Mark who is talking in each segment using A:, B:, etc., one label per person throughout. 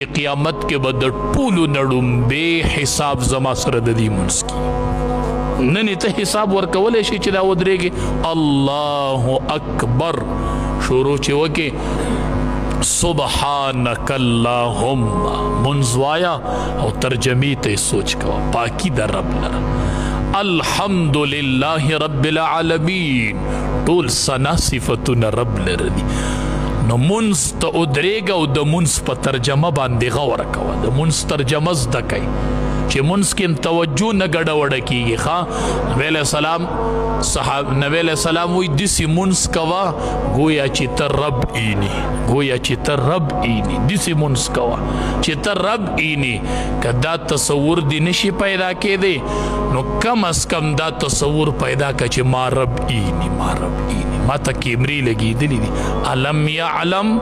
A: قیامت کې به د ټولو نه ډومبې حساب زما سره د دې منځ کې نن ته حساب ورکولی شي چې دا ودرېږي الله اکبر شروع چې وکې سبحانک اللهم منځ وایه او ترجمې ته یې سوچ کوه پاکي د رب لره الحمد لله رب العالمین ټول ثنا صفتونه رب لره دي نو منځ ته ودرېږه او د منځ په ترجمه باندې غور کوه د منځ ترجمه زده کوي چې منځ کې توجه نه ګډوډه کېږي ښه نبی علیه السلام نبی علیه السلام وایي داسې منځ کوه گویا چې ته رب اینی گویا چې ته رب اینی داسې منځ کوه چې ته رب اینی که دا تصور دې نشي پیدا کېدی نو کم از کم دا تصور پیدا که چې ما رب اینی ما رب اینی ما ته کیمرې لګېدلي دي الم یعلم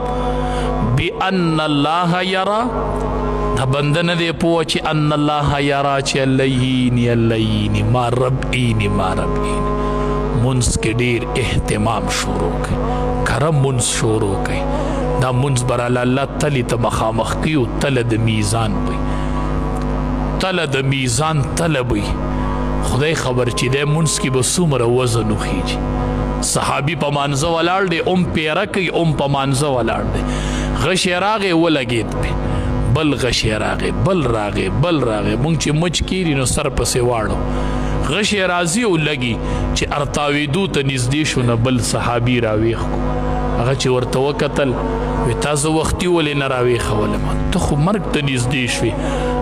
A: بان الله یرا دا بنده نه دی پوه چې ان الله یرا چې الله اینی ما رب اینی ما رب اینی منځ کې ډېر اهتمام شروع کړئ کرم منځ شروع کړئ دا منځ براله الله تلې ته مخامخ کوي او تله د میزان وي تله د میزان تله وي خدای خبر چې دی منځ کې به څومره وزن وخیږي صحابي په مانځه ولاړ دی پیره کوي په مانځه ولاړ دی غشی راغی ولګېد پې بل غشی راغی بل راغی مونږ چې مچ کیري نو سر پسې واړو غشی راځي او لګي چې ارتاویدو ته نږدې شو نه بل صحابي راویښ کو هغه چې ورته وکتل وی تاسو وختي ولې نه راویښولم ته خو مرګ ته نږدې شوې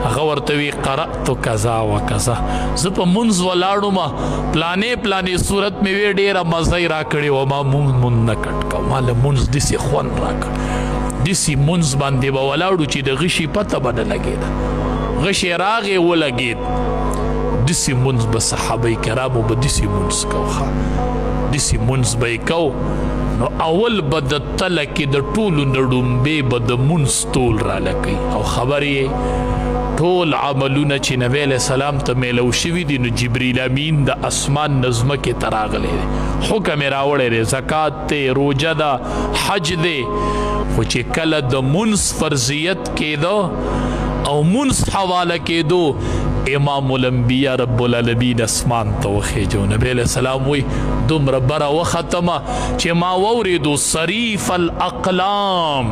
A: هغه ورته وی قرأت کذا و کذا زه په منځ ولاړم پلانې صورت مې وی ډېره مزه یې راکړې وه ما مونځ نه کټ کو ما له منځ داسې خوند راکړ داسې منځ باندې به ولاړو چې د غشي پته به نه لګېده غشی راغې ولګېد داسې منځ به صحابه کرامو به داسې منځ کوه داسې منځ به یې کو نو اول به د تله کې د ټولو نه ډومبې به د منځ تول راله کوي او خبر یې ټول عملونه چې نبی علیه السلام ته میلو شوي دي نو جبریل امین د اسمان نه ځمکې ته راغلی دی حکم یې راوړی دی زکات دی روژه ده حج دی خو چې کله د منځ فرضیت کېده او منځ حواله کېدو امام الانبیاء رب العالمین اسمان ته وخېجو نبی علیه السلام وی دومره بره وختمه چې ما واورېدو صریف الاقلام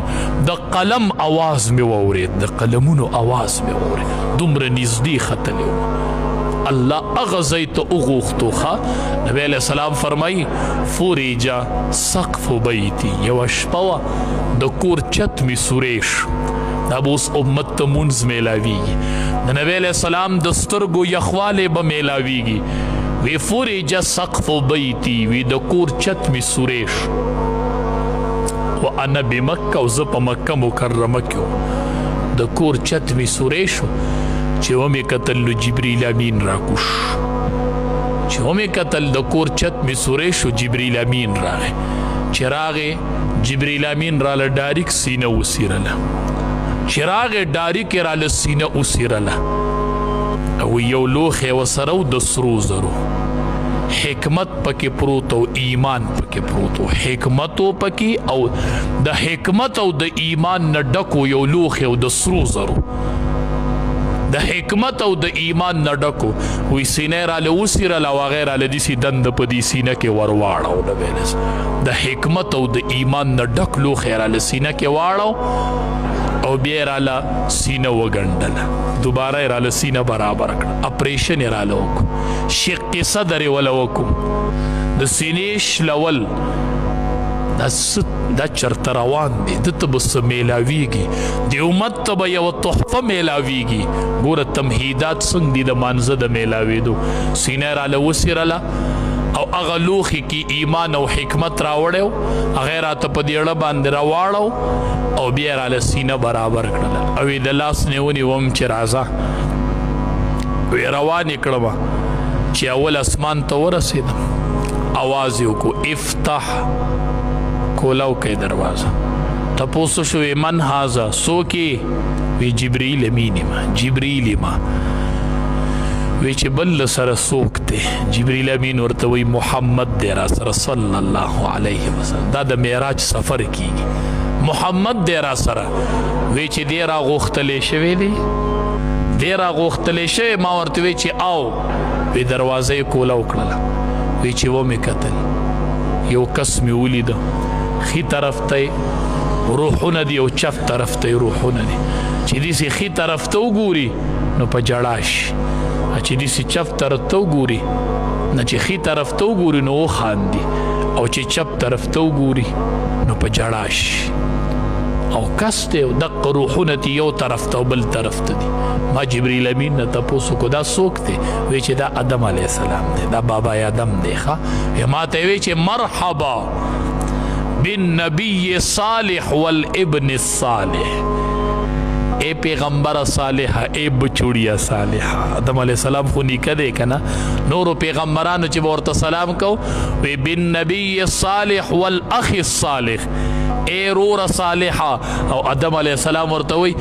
A: د قلم اواز مې واورېد د قلمونو اواز مې واورېد دومره نږدې ختلی وم الله هغه ځای ته وغوښتو ښه نبی علیه السلام فرمایي فورجه سقف بیتي یوه شپه وه د کور چت مې سوری شو دا به اوس امت ته مونځ میلاویږي د نبی علیه السلام د سترګو یخوالی به میلاویږي وی فورجه سقف بیتي وی د کور چت مې سوری شو و انا بمکه او زه په مکه مکرمه کې وم د کور چت مې سوری شو چې ومې کتل نو جبریل امین راکوش چې ومې کتل د کور چت مې سوری شو جبریل امین راغی چې راغی جبریل امین راله ډاریک سینه وسیرله چې راغی ډاریک یې راله سینه وسیرله او یو لوښی ورسره و د سرو زرو حکمت پکې پروت او ایمان پکې پروت و حکمت پکې او د حکمت او د ایمان نه ډکو یو لوښی او د سرو زرو د حکمت او د ایمان نه ډکو وی سینه یې راله وسیرله او هغه یې راله داسې دنده په دې سینه کې ور واړو نبی د حکمت او د ایمان نه ډک لوښی یې راله سینه کې واړو او بیا یې راله سینه وګنډله دوباره یې راله سینه برابر کړه اپریشن یې راله وکړو شق صدر یې وله وکړو د سینې شلول دا چرته روان دی ده ته به څه میلاویږي د امت ته به یوه تحفه میلاویږي ګوره تمهیدات څنګه دي د مانځه د میلاوېدو سینه یې راله وسیرله او هغه لوښي کې ایمان او حکمت راوړی و هغه یې راته په دېړه باندې راواړو او بیا یې راله سینه برابر کړله او یې د لاس نیونې وم چې راځه وی روان یې کړمه چې اول اسمان ته ورسېدم اواز یې وکړو افتح کولاو کوي دروازه تپوسو شوې من هذا څوک یې وی جبریل امین یم جبریل یم وی چې بل سره څوک دی جبریل امین ورته وی محمد دی را سره صلی الله علیه وسلم دا د معراج سفر کیږي محمد دی را سره. وی چې دی را غوښتلی شوی دی، دی را غوښتلی شوی. ما ورته وی چې او وی دروازه یې کوله وکړله. وی چې ومې کتل یو کس مې ولیده، ښي طرف ته روحونه دي او چپ طرف ته روحونه دي. چې داسې ښي طرف ته وګوري نو په ژړا شي، چې داسې چپ طرف ته وګوري نه، چې ښي طرف ته وګوري نو وخاندي، او چې چپ طرف ته وګوري نو په ژړا شي. او کس دی او دقه روحونه دي یو طرف ته او بل طرف ته دي. ما جبریل امین نه تپوس وکړو دا څوک دی؟ وی چې دا آدم علیه السلام دی، دا بابا آدم دی. ښه ما ته وی چې مرحبا بالنبی صالح والابن الصالح، اے پیغمبر صالح، اے بچوڑیا صالح. آدم علیہ السلام خو نیکه دی کنه، نورو پیغمبرانو چې ورته سلام کو وی بالنبی صالح والاخ الصالح، اے رور صالح. او آدم علیہ السلام ورته وی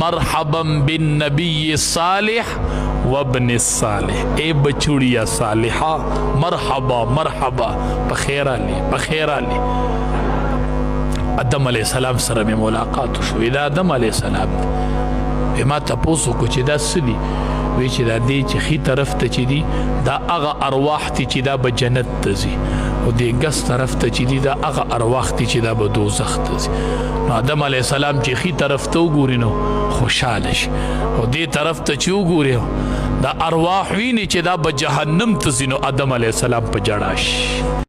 A: مرحبا بالنبی صالح وابن الصالح، اے بچوڑیا صالح، مرحبا مرحبا، بخیر علی بخیر علی. آدم علیہ السلام سره مې ملاقات شو. دا آدم علیہ السلام دی. ما تپوس وکړو چې دا څه دي؟ وی چې دا دی چې ښي طرف ته چې دي دا هغه ارواح دي چې دا به جنت ته ځي، او دې ګس طرف ته چې دي دا هغه ارواح دي چې دا به دوزخ ته ځي. نو آدم علیہ السلام چې ښي طرف ته وګوري نو خوشحاله شي، او دې طرف ته چې وګوري دا ارواح ویني چې دا به جهنم ته ځي، نو آدم علیہ السلام په ژړا شي.